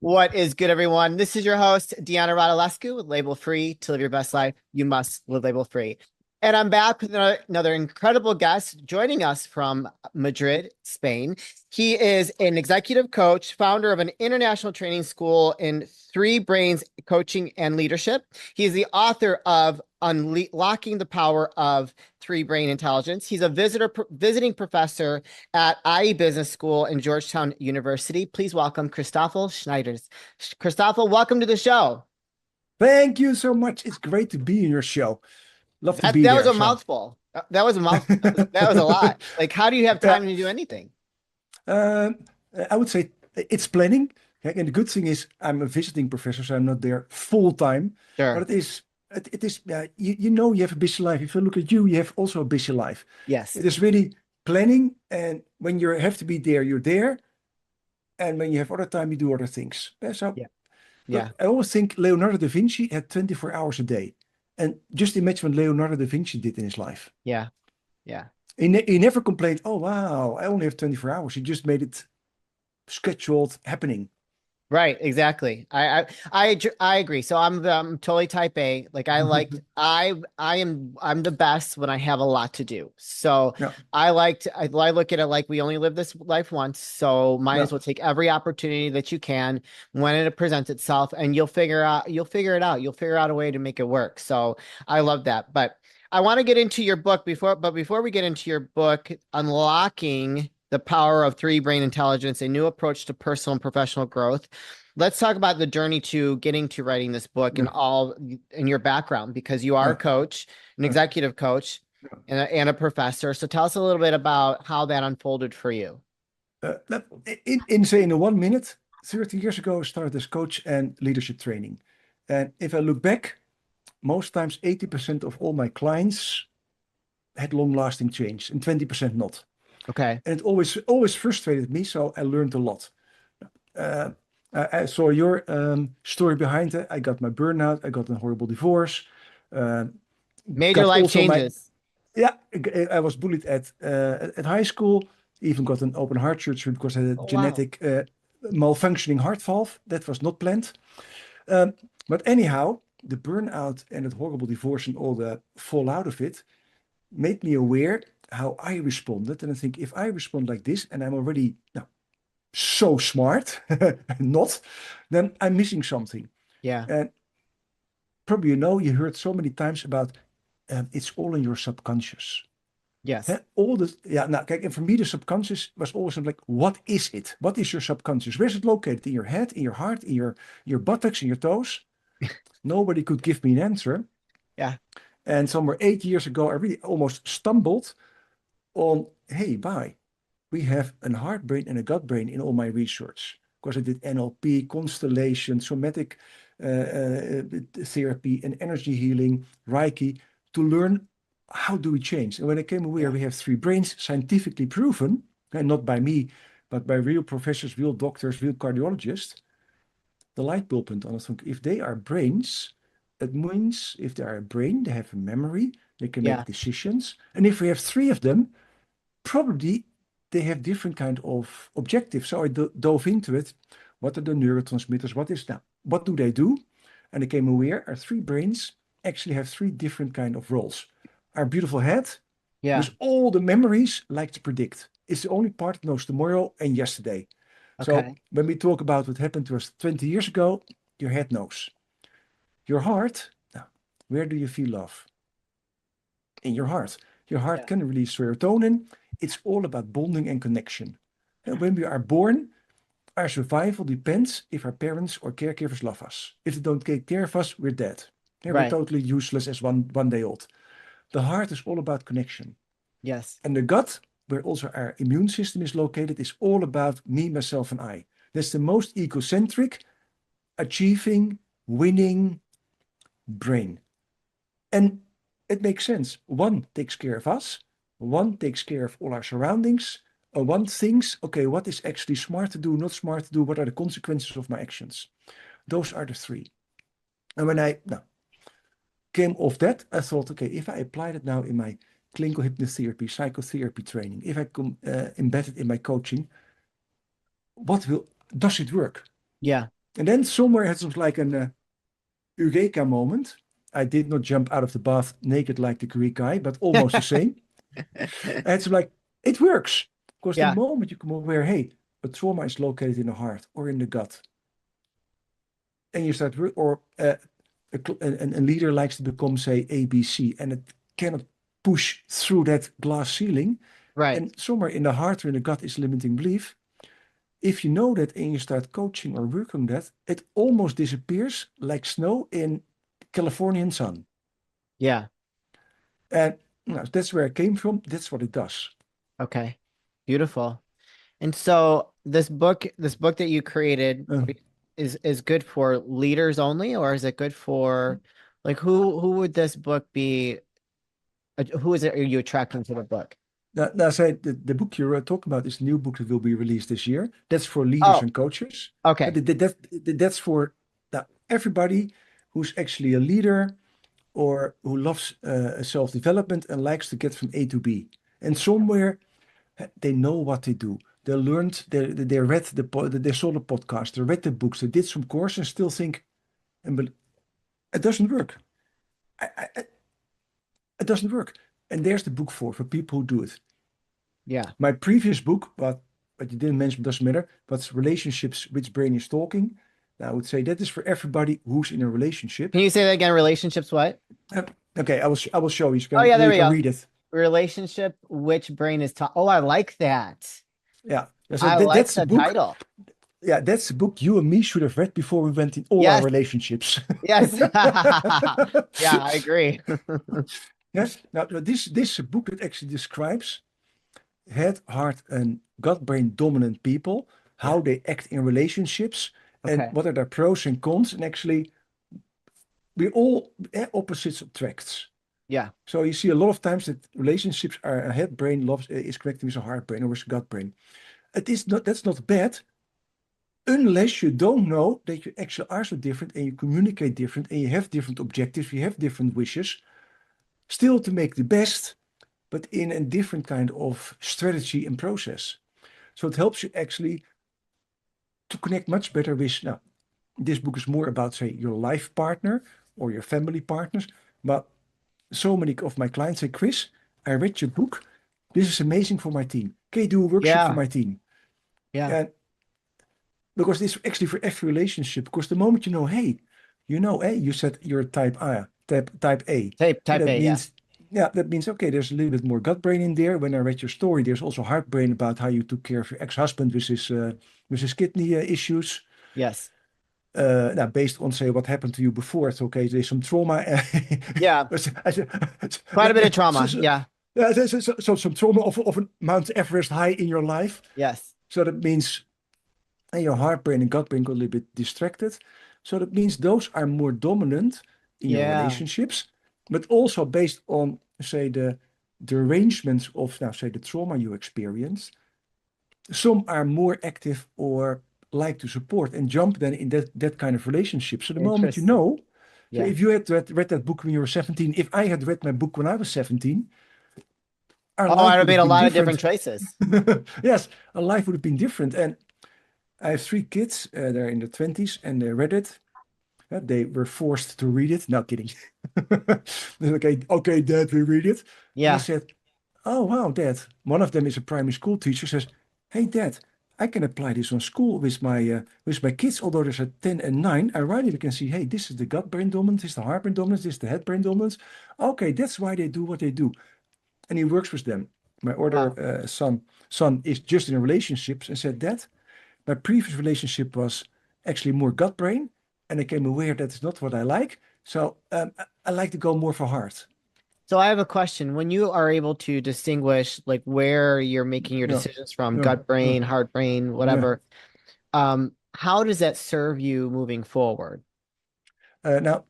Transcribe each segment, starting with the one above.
What is good, everyone? This is your host, Deanna Radulescu with Label Free. To live your best life, you must live label free. And I'm back with another incredible guest joining us from Madrid, Spain. He is an executive coach, founder of an international training school in Three Brains Coaching and Leadership. He is the author of Unlocking the Power of Three Brain Intelligence. He's a visiting professor at IE Business School in Georgetown University. Please welcome Christoffel Sneijders. Christoffel, welcome to the show. Thank you so much. It's great to be in your show. Love to That be that was there. a So, mouthful. That was a mouthful. That was a lot. Like, how do you have yeah, time to do anything? um, I would say it's planning. Okay, and the good thing is I'm a visiting professor, so I'm not there full time. But Sure. it is you know you have a busy life. If you look at you, you have also a busy life. Yes. It is really planning, and when you have to be there, you're there. And when you have other time, you do other things. So Yeah. look, Yeah. I always think Leonardo da Vinci had 24 hours a day. And just imagine what Leonardo da Vinci did in his life. Yeah. Yeah. He never complained, oh, wow, I only have 24 hours. He just made it scheduled happening. Right, exactly. I agree. So I'm totally type A. Like I'm the best when I have a lot to do. So Yeah, I look at it like we only live this life once. So might yeah. as well take every opportunity that you can when it presents itself, and you'll figure it out. You'll figure out a way to make it work. So I love that. But I want to get into your book before we get into your book, Unlocking the Power of Three Brain Intelligence, a new approach to personal and professional growth. Let's talk about the journey to getting to writing this book and Yeah, all in your background, because you are a yeah, coach, an yeah, executive coach, yeah. and a professor. So tell us a little bit about how that unfolded for you. Say in 1 minute, 30 years ago, I started as coach and leadership training. And if I look back, most times 80% of all my clients had long-lasting change and 20% not. Okay. And it always frustrated me, so I learned a lot. Uh, I saw your story behind it. I got my burnout. I got a horrible divorce. Uh, Major got life also my changes. yeah. I was bullied at high school. Even got an open heart surgery because I had a Oh, wow. genetic malfunctioning heart valve that was not planned. Um, but anyhow, the burnout and the horrible divorce and all the fallout of it made me aware how I responded. And I think if I respond like this, and I'm already so smart, not, then I'm missing something. Yeah. And probably you heard so many times about it's all in your subconscious. Yes. Nou kijk, and for me the subconscious was always like, what is it? What is your subconscious? Where's it located? In your head, in your heart, in your buttocks, in your toes? Nobody could give me an answer. Yeah. And somewhere 8 years ago, I really almost stumbled on, hey, bye. We have a heart brain and a gut brain in all my research. Because I did NLP, constellation, somatic therapy, and energy healing, Reiki, to learn how do we change. And when I came aware Yeah. we have three brains scientifically proven, and not by me, but by real professors, real doctors, real cardiologists, the light bulb went on. I think if they are brains, it means if they are a brain, they have a memory, they can make Yeah. decisions. And if we have three of them, probably they have different kind of objectives. So I dove into it. What are the neurotransmitters? What do they do? And I became aware our three brains actually have three different kind of roles. Our beautiful head, Yeah. with all the memories, like to predict. It's the only part that knows tomorrow and yesterday. So Okay. when we talk about what happened to us 20 years ago, your head knows. Your heart, now, where do you feel love? In your heart. Your heart Yeah. can release serotonin. It's all about bonding and connection. And when we are born, our survival depends if our parents or caregivers love us. If they don't take care of us, we're dead. Yeah, we're Right. totally useless as one day old. The heart is all about connection. Yes. And the gut, where also our immune system is located, is all about me, myself, and I. That's the most egocentric, achieving, winning brain. And it makes sense. One takes care of us, one takes care of all our surroundings, one thinks, okay, what is actually smart to do, not smart to do, what are the consequences of my actions? Those are the three. And when I came off that, I thought, okay, if I apply that now in my clinical hypnotherapy, psychotherapy training, if I embed it in my coaching, what will does it work? Yeah. And then somewhere it was like an eureka moment. I did not jump out of the bath naked like the Greek guy, but almost the same. And it's like, it works. Because the Yeah, moment you come aware, hey, a trauma is located in the heart or in the gut, and you start, or a leader likes to become, say, ABC, and it cannot push through that glass ceiling. right. And somewhere in the heart or in the gut is limiting belief. If you know that and you start coaching or working on that, it almost disappears like snow in Californian sun. Yeah. And that's where I came from. That's what it does. Okay. Beautiful. And so this book that you created Uh, is good for leaders only, or is it good for like who would this book be? Who is it? Are you attracting to the book? now say the book you're talking about is a new book that will be released this year. That's for leaders Oh, and coaches. okay. That's for everybody who's actually a leader or who loves self-development and likes to get from A to B. And somewhere they know what they do. They learned, they read they saw the podcast, they read the books, they did some course and still think, it doesn't work. It doesn't work. And there's the book for people who do it. Yeah. My previous book, but you didn't mention, doesn't matter, but relationships, which brain is talking. I would say that is for everybody who's in a relationship. Can you say that again? Relationships, what? Uh, okay, I will show you. Oh yeah, there You we can go. read it. Relationship, which brain is taught? Oh, I like that. Yeah. So I like that's the the book. title. Yeah, that's the book you and me should have read before we went in all our Yes, relationships. yes. Yeah, I agree. Yes. Now, this is a book that actually describes head, heart, and gut brain dominant people, Yeah. how they act in relationships, and Okay. what are their pros and cons. And actually, we all opposites attracts. Yeah. So you see a lot of times that relationships are a head brain loves is connecting with a heart brain or with a gut brain. It is not That's not bad unless you don't know that you actually are so different and you communicate different and you have different objectives, you have different wishes, still to make the best, but in a different kind of strategy and process. So it helps you actually to connect much better with, now, this book is more about, say, your life partner or your family partners. But so many of my clients say, Chris, I read your book. This is amazing for my team. Can you do a workshop for Yeah. my team? Yeah. And because this is actually for every relationship, because the moment you know, hey, you said you're type A, type A. And Type that A, yeah. means, yeah, that means, okay, there's a little bit more gut brain in there. When I read your story, there's also heart brain about how you took care of your ex-husband with his kidney issues. Yes. Now, based on, say, what happened to you before, it's okay, there's some trauma. Yeah. Quite a bit of trauma. Yeah. So some trauma of a Mount Everest high in your life. Yes. So that means your heart brain and gut brain got a little bit distracted. So that means those are more dominant in your Yeah. relationships, but also based on, say, the arrangements of, now, say, the trauma you experienced. Some are more active or like to support and jump then in that kind of relationship. So the moment you Interesting. know, so Yeah. if you had read that book when you were 17, if I had read my book when I was 17, our Oh, I'd life have would made have a been lot of different different. choices. Yes, our life would have been different. And I have three kids. They're in their 20s and they read it. They were forced to read it. No kidding. Okay, Dad, we read it. And I Yeah. said, oh, wow, Dad. One of them is a primary school teacher. Says, hey, Dad, I can apply this on school with my kids. Although there's a 10 and 9, I right away can see, hey, this is the gut brain dominance, this is the heart brain dominance, this is the head brain dominance. Okay, that's why they do what they do. And he works with them. My older Wow. son is just in a relationship and said, Dad, my previous relationship was actually more gut brain, and I became aware that is not what I like. So I like to go more for heart. So I have a question. When you are able to distinguish like where you're making your Yeah, decisions from, yeah, gut brain, heart brain, yeah. whatever, how does that serve you moving forward? Now,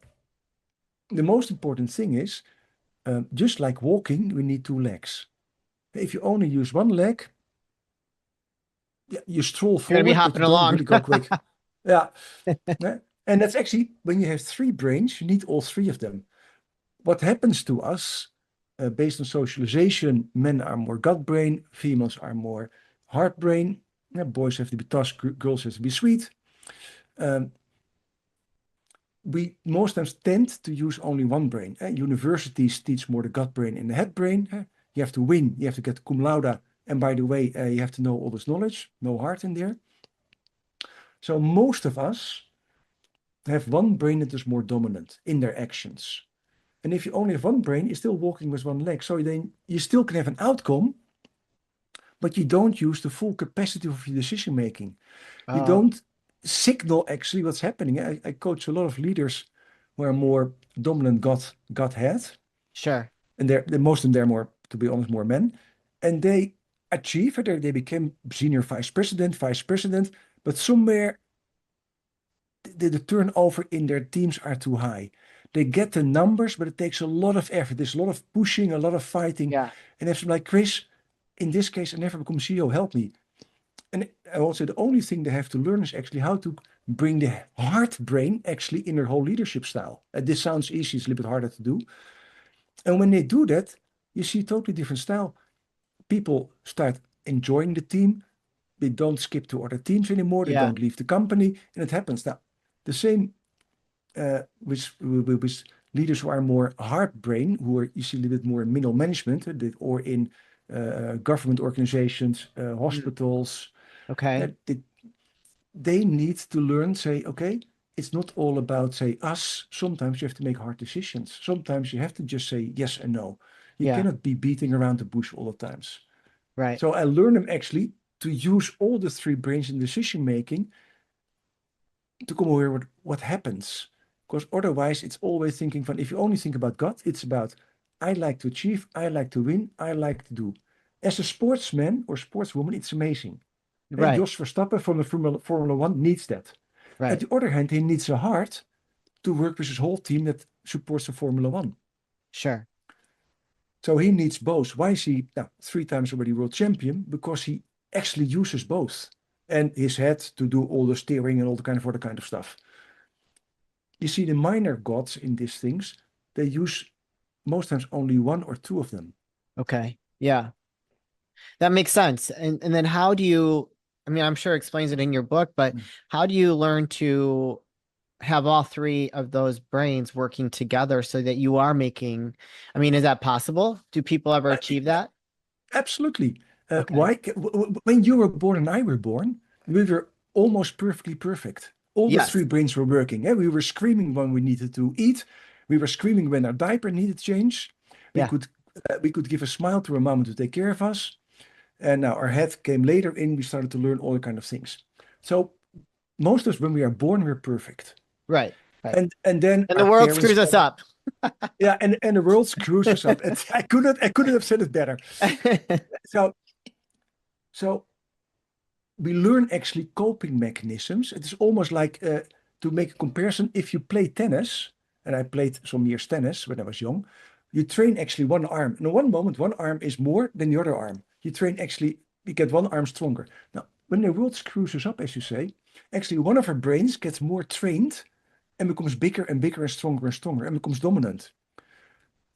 the most important thing is, just like walking, we need two legs. If you only use one leg, yeah, you stroll You're gonna be forward, but hopping you don't along. really go quick. Yeah. Yeah. And that's actually, when you have three brains, you need all three of them. What happens to us, based on socialization, men are more gut brain, females are more heart brain. Yeah, boys have to be tough, girls have to be sweet. We most times tend to use only one brain. Universities teach more the gut brain and the head brain. You have to win, you have to get cum laude. And by the way, you have to know all this knowledge, no heart in there. So most of us have one brain that is more dominant in their actions. And if you only have one brain, you're still walking with one leg. So then you still can have an outcome, but you don't use the full capacity of your decision making. You don't signal actually what's happening. I coach a lot of leaders who are more dominant gut head. Sure. And most of them, they're more, to be honest, more men. And they achieve it. They became senior vice president, but somewhere the turnover in their teams are too high. They get the numbers, but it takes a lot of effort. There's a lot of pushing, a lot of fighting. Yeah. And if I'm like, Chris, in this case, I never become CEO, help me. And also the only thing they have to learn is actually how to bring the heart brain actually in their whole leadership style. This sounds easy, it's a little bit harder to do. And when they do that, you see a totally different style. People start enjoying the team. They don't skip to other teams anymore. They don't leave the company, and it happens. Now, the same with leaders who are more heart brain, who are you see a little bit more in middle management, or in government organizations, hospitals. Okay. They need to learn, say, okay, it's not all about, say, us. Sometimes you have to make hard decisions. Sometimes you have to just say yes and no. You cannot be beating around the bush all the times. Right. So I learned them actually to use all the three brains in decision making to come aware with what happens. Because otherwise it's always thinking if you only think about gut, it's about I like to achieve, I like to win, I like to do. As a sportsman or sportswoman, it's amazing. Right. And Jos Verstappen from the Formula One needs that. Right. At the other hand, he needs a heart to work with his whole team that supports the Formula One. Sure. So he needs both. Why is he 3 times already world champion? Because he actually uses both. And his head to do all the steering and all the other kind of stuff. You see the minor gods in these things, they use most times only 1 or 2 of them. Okay. Yeah. That makes sense. And then how do you, I mean, I'm sure it explains it in your book, but how do you learn to have all 3 of those brains working together so that you are making, I mean, is that possible? Do people ever achieve that? Absolutely. Okay. Why? When you were born and I were born, we were almost perfectly perfect. All the 3 brains were working. We were screaming when we needed to eat. We were screaming when our diaper needed change. We could give a smile to our mom to take care of us. And now our head came later in. We started to learn all kind of things. So most of us, when we are born, we're perfect. Right. And then the world screws us up. And the world screws us up. I couldn't have said it better. So we learn actually coping mechanisms. It is almost like to make a comparison. If you play tennis, and I played some years tennis when I was young, you train actually one arm. And in one moment, one arm is more than the other arm. You train actually, you get one arm stronger. Now, when the world screws us up, as you say, actually one of our brains gets more trained and becomes bigger and stronger and becomes dominant.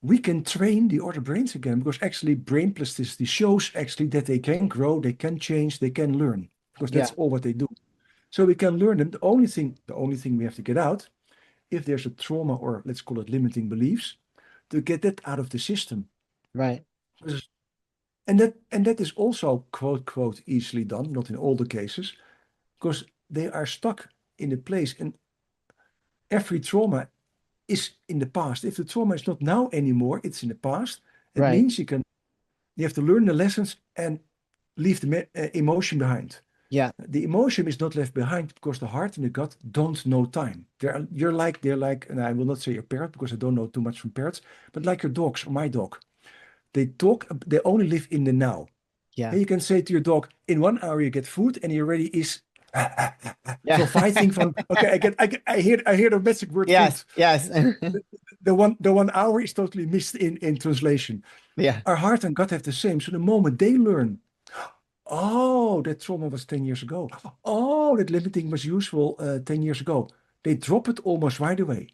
We can train the other brains again because actually brain plasticity shows actually that they can grow, they can change, they can learn because that's all what they do. So we can learn them. The only thing we have to get out, if there's a trauma or let's call it limiting beliefs, to get that out of the system. Right. And that is also quote easily done, not in all the cases, because they are stuck in a place and every trauma is in the past. If the trauma is not now anymore, it's in the past. It means you have to learn the lessons and leave the emotion behind. Yeah. The emotion is not left behind because the heart and the gut don't know time. They're like, and I will not say your parrot because I don't know too much from parrots, but like your dogs or my dog. They talk, they only live in the now. Yeah. And you can say to your dog, in 1 hour you get food and he already is so fighting from, okay, I hear the magic word yes, food. Yes. the 1 hour is totally missed in translation. Yeah. Our heart and gut have the same. So the moment they learn, oh, that trauma was 10 years ago. Oh, that limiting was useful 10 years ago. They drop it almost right away.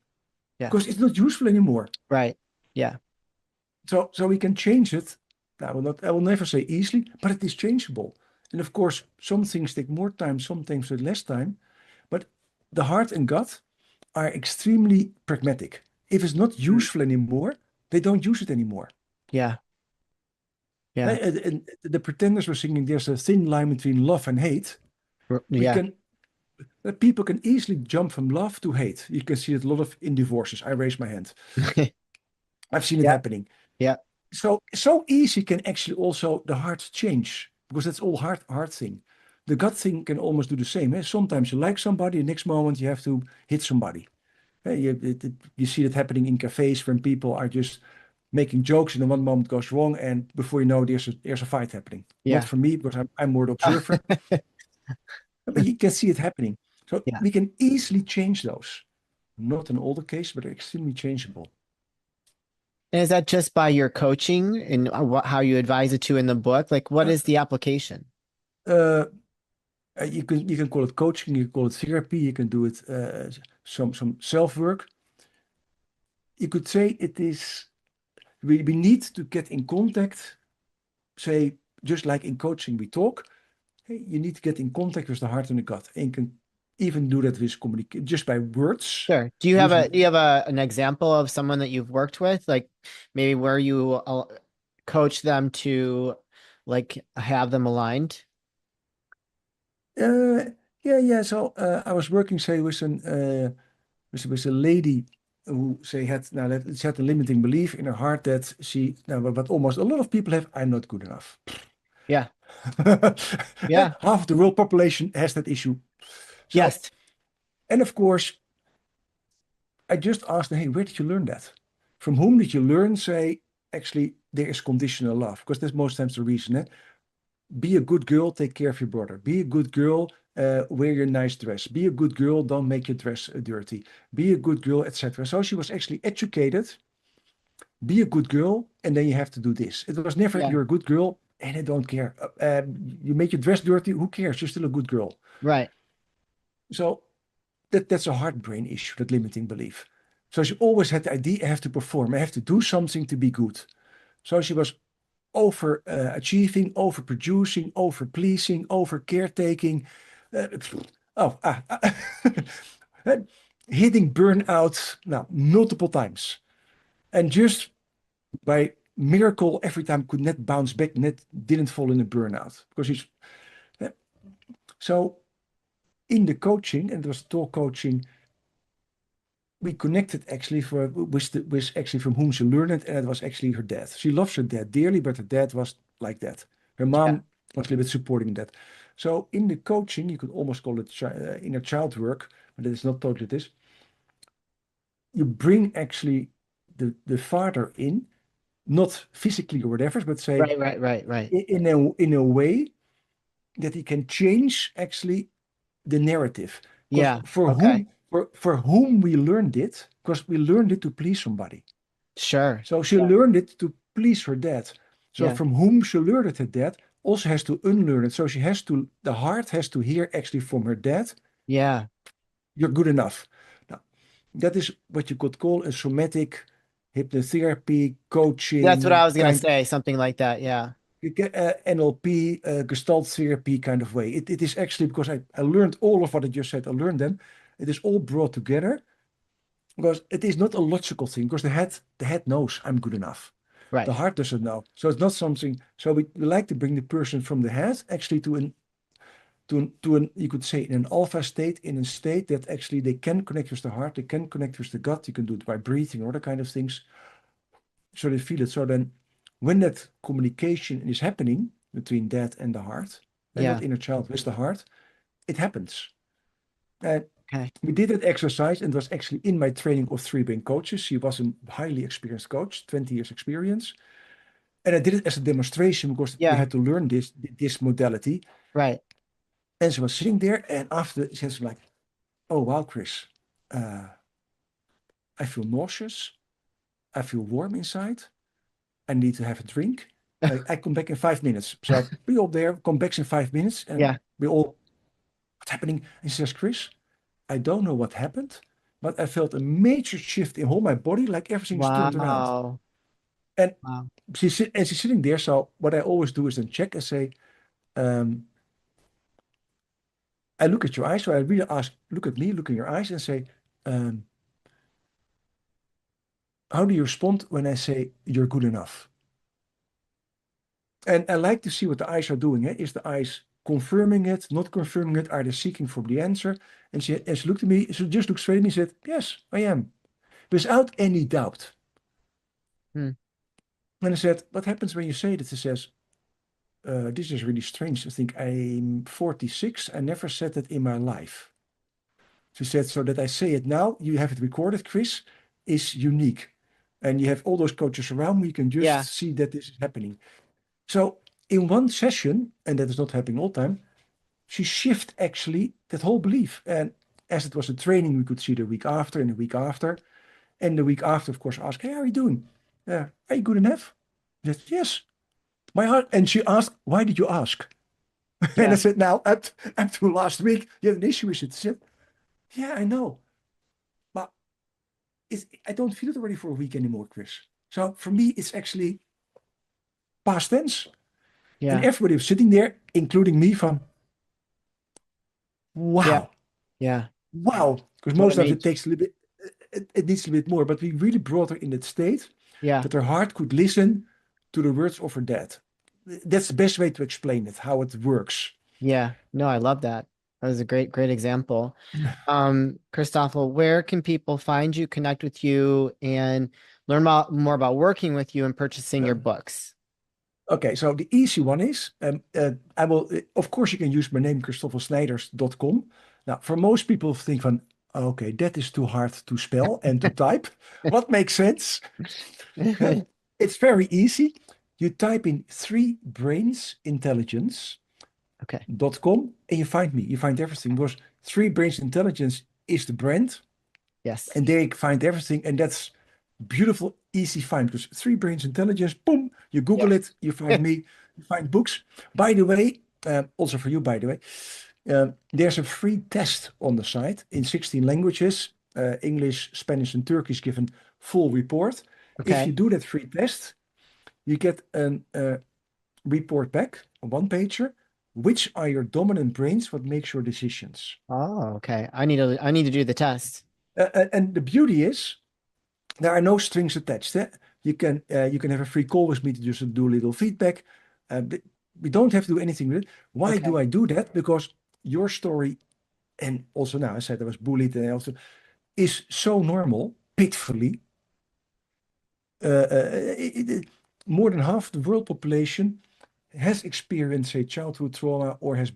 Yeah. Because it's not useful anymore. Right. Yeah. So we can change it. I will never say easily, but it is changeable. And of course, some things take more time, some things take less time. But the heart and gut are extremely pragmatic. If it's not useful anymore, they don't use it anymore. Yeah. Yeah. And the Pretenders were singing, there's a thin line between love and hate. We Yeah. can, people can easily jump from love to hate. You can see it a lot of in divorces. I raise my hand. I've seen it Yeah. happening. Yeah. So easy can actually also the heart change, because that's all heart thing. The gut thing can almost do the same. Sometimes you like somebody, the next moment you have to hit somebody. You see that happening in cafes when people are just making jokes and then one moment goes wrong and before you know there's a fight happening. Not Yeah. for me because I'm more the observer, but you can see it happening. So Yeah. we can easily change those. Not in all the cases, but they're extremely changeable. And is that just by your coaching and how you advise it to in the book? Like, what Uh, is the application? uh, you can call it coaching, you can call it therapy, you can do it some self work. You could say it is we need to get in contact. Say just like in coaching we talk. Hey, you need to get in contact with the heart and the gut, and you can even do that with communication just by words. Sure. Using Do you have an example of someone that you've worked with, like maybe where you coach them to like have them aligned? uh, yeah. So I was working say with a lady who say had now that she had a limiting belief in her heart that she now but almost a lot of people have, I'm not good enough. Yeah. Yeah. Half of the world population has that issue. So, Yes. and of course, I just asked her, hey, where did you learn that? From whom did you learn, say, actually, there is conditional love? Because that's most times the reason. Be a good girl, take care of your brother. Be a good girl, wear your nice dress. Be a good girl, don't make your dress dirty. Be a good girl, etc. So she was actually educated. Be a good girl, and then you have to do this. It was never, Yeah. you're a good girl, and I don't care. You make your dress dirty, who cares? You're still a good girl. Right. So that's a heart brain issue, that limiting belief. So she always had the idea, I have to perform, I have to do something to be good. So she was over achieving, over producing, over pleasing, over caretaking. Uh, oh, hitting burnout now multiple times. And just by miracle, every time could net bounce back, net didn't fall in a burnout. Because he's so in the coaching, and it was talk coaching, we connected actually with actually from whom she learned it, and it was actually her dad. She loves her dad dearly, but her dad was like that. Her Yeah. mom was a little bit supporting that. So in the coaching, you could almost call it inner child work, but it is not totally this. You bring actually the father in, not physically or whatever, but say Right. Right. Right. Right. in a way that he can change actually the narrative. Because Yeah. Okay. for whom we learned it, because we learned it to please somebody. Sure. So she learned it to please her dad. So Yeah. from whom she learned it, her dad also has to unlearn it. So the heart has to hear actually from her dad, Yeah. you're good enough. Now, that is what you could call a somatic hypnotherapy, That's what I coaching was gonna kind, say, something like that. Yeah. NLP, Gestalt therapy kind of way. It is actually because I learned all of what I just said, I learned them. It is all brought together because it is not a logical thing because the head knows I'm good enough. The Right. heart doesn't know. So it's not something. So we like to bring the person from the head actually to an you could say in an alpha state, in a state that actually they can connect with the heart, they can connect with the gut. You can do it by breathing or other kind of things. So they feel it. So then when that communication is happening between that and the heart, and not Yeah. inner child with the heart, it happens. And Okay. we did that exercise and it was actually in my training of three brain coaches. She was a highly experienced coach, 20 years experience. And I did it as a demonstration because we Yeah. had to learn this modality. Right. And she was sitting there and after she was like, oh wow, Chris, uh, I feel nauseous. I feel warm inside. I need to have a drink. I come back in 5 minutes. So we all there, come back in 5 minutes and Yeah. we all, what's happening? And she says, Chris, I don't know what happened, but I felt a major shift in all my body, like everything's turned around. Wow. And Wow. she's sitting there. So what I always do is then check and say, um, I look at your eyes. So I really ask, look at me, look in your eyes and say, um, how do you respond when I say you're good enough? And I like to see what the eyes are doing. Eh? Is the eyes confirming it, not confirming it? Are they seeking for the answer? And she looked at me, she just looked straight at me and said, yes, I am, without any doubt. Hmm. And I said, what happens when you say that? She says, this is really strange. I think I'm 46. I never said that in my life. She said, so that I say it now, you have it recorded, Chris, is unique. And you have all those coaches around me, you can just Yeah. see that this is happening. So in one session, and that is not happening all the time, she shift actually that whole belief. And as it was a training, we could see the week after and the week after. And the week after, of course, ask, hey, how are you doing? Are you good enough? She said, yes. My heart. And she asked, why did you ask? And I Yeah. said, now, up to last week, you have an issue with it. She said, yeah, I know. But I don't feel it already for a week anymore, Chris. So for me, it's actually past tense. And Yeah. everybody was sitting there, including me, from Yeah. wow, Yeah. wow. Because What most it of it made. takes a little bit, it needs a little bit more. But we really brought her in that state Yeah. that her heart could listen to the words of her dad. That's the best way to explain it, how it works. Yeah. No, I love that. That was a great example. Christoffel, where can people find you, connect with you, and learn more about working with you and purchasing your Yeah. books? Okay, so the easy one is, I will, of course, you can use my name, christoffelssnijders.com. Now, for most people think van, okay, that is too hard to spell and to type. What makes sense? Uh, It's very easy. You type in 3brainsintelligence.com Okay. and you find me. You find everything because 3Brains Intelligence is the brand. Yes. And there you find everything. And that's beautiful, easy find because 3Brains Intelligence, boom, you Yeah. Google it, you find me, you find books. By the way, also for you, by the way, there's a free test on the site in 16 languages, English, Spanish, and Turkish given full report. If you Okay. do that free test, you get a report back, a one pager. Which are your dominant brains? What makes your decisions? Oh, okay. I need to do the test. And the beauty is there are no strings attached. Eh? You can have a free call with me to just do a little feedback. We don't have to do anything with it. Why Okay. do I do that? Because your story, and also now I said I was bullied, and also is so normal, pitifully. More than half the world population has experienced a childhood trauma or Yes.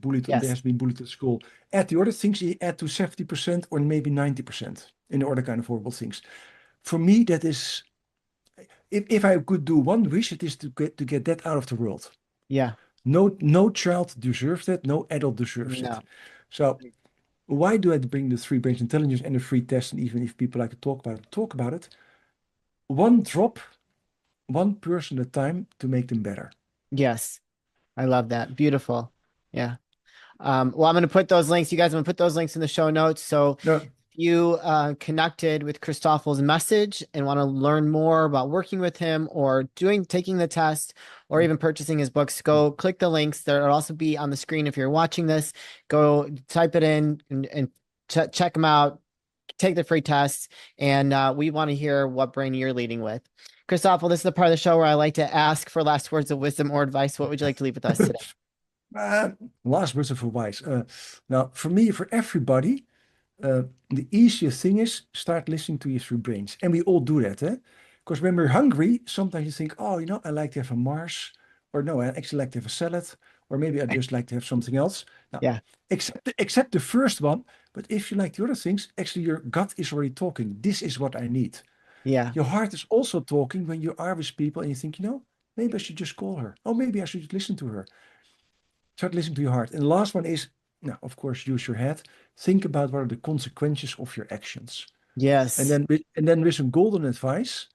has been bullied at school. Add the other things, you add to 70% or maybe 90% in the other kind of horrible things. For me, that is, if I could do one wish, it is to get that out of the world. Yeah. No child deserves that. No adult deserves it. No. So why do I bring the 3 brains intelligence and the free test? And even if people like to talk about it. One drop, one person at a time to make them better. Yes. I love that. Beautiful. Yeah. Well, I'm going to put those links. You guys, I'm going to put those links in the show notes. So No, if you connected with Christoffel's message and want to learn more about working with him or taking the test or even purchasing his books, go click the links. They'll also be on the screen if you're watching this. Go type it in and check them out. Take the free test. And we want to hear what brain you're leading with. Christoffel, this is the part of the show where I like to ask for last words of wisdom or advice. What would you like to leave with us today? uh, last words of advice. Now, for me, for everybody, the easiest thing is start listening to your 3 brains. And we all do that, eh? Because when we're hungry, sometimes you think, oh, I like to have a Mars, or no, I actually like to have a salad, or maybe I just like to have something else. Now, Yeah. except the first one, but if you like the other things, actually your gut is already talking. This is what I need. Yeah. Your heart is also talking when you are with people and you think, maybe I should just call her. Oh, maybe I should listen to her. Start listening to your heart. And the last one is, now, of course, use your head. Think about what are the consequences of your actions. And Yes. then with some golden advice,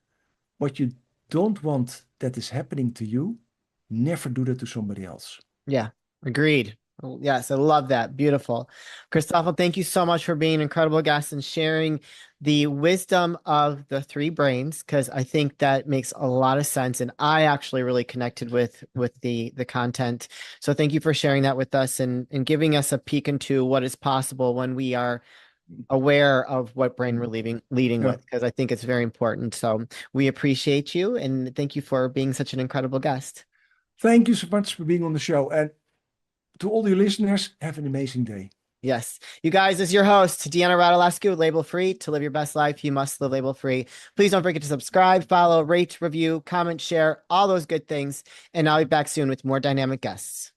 what you don't want that is happening to you, never do that to somebody else. Yeah. Agreed. Oh, yes, I love that. Beautiful. Christoffel, thank you so much for being an incredible guest and sharing the wisdom of the three brains, because I think that makes a lot of sense. And I actually really connected with the content. So thank you for sharing that with us and giving us a peek into what is possible when we are aware of what brain we're leading Yeah. with, because I think it's very important. So we appreciate you and thank you for being such an incredible guest. Thank you so much for being on the show. And to all your listeners, have an amazing day. Yes. You guys, this is your host, Deanna Radulescu, Label Free. To live your best life, you must live label free. Please don't forget to subscribe, follow, rate, review, comment, share, all those good things. And I'll be back soon with more dynamic guests.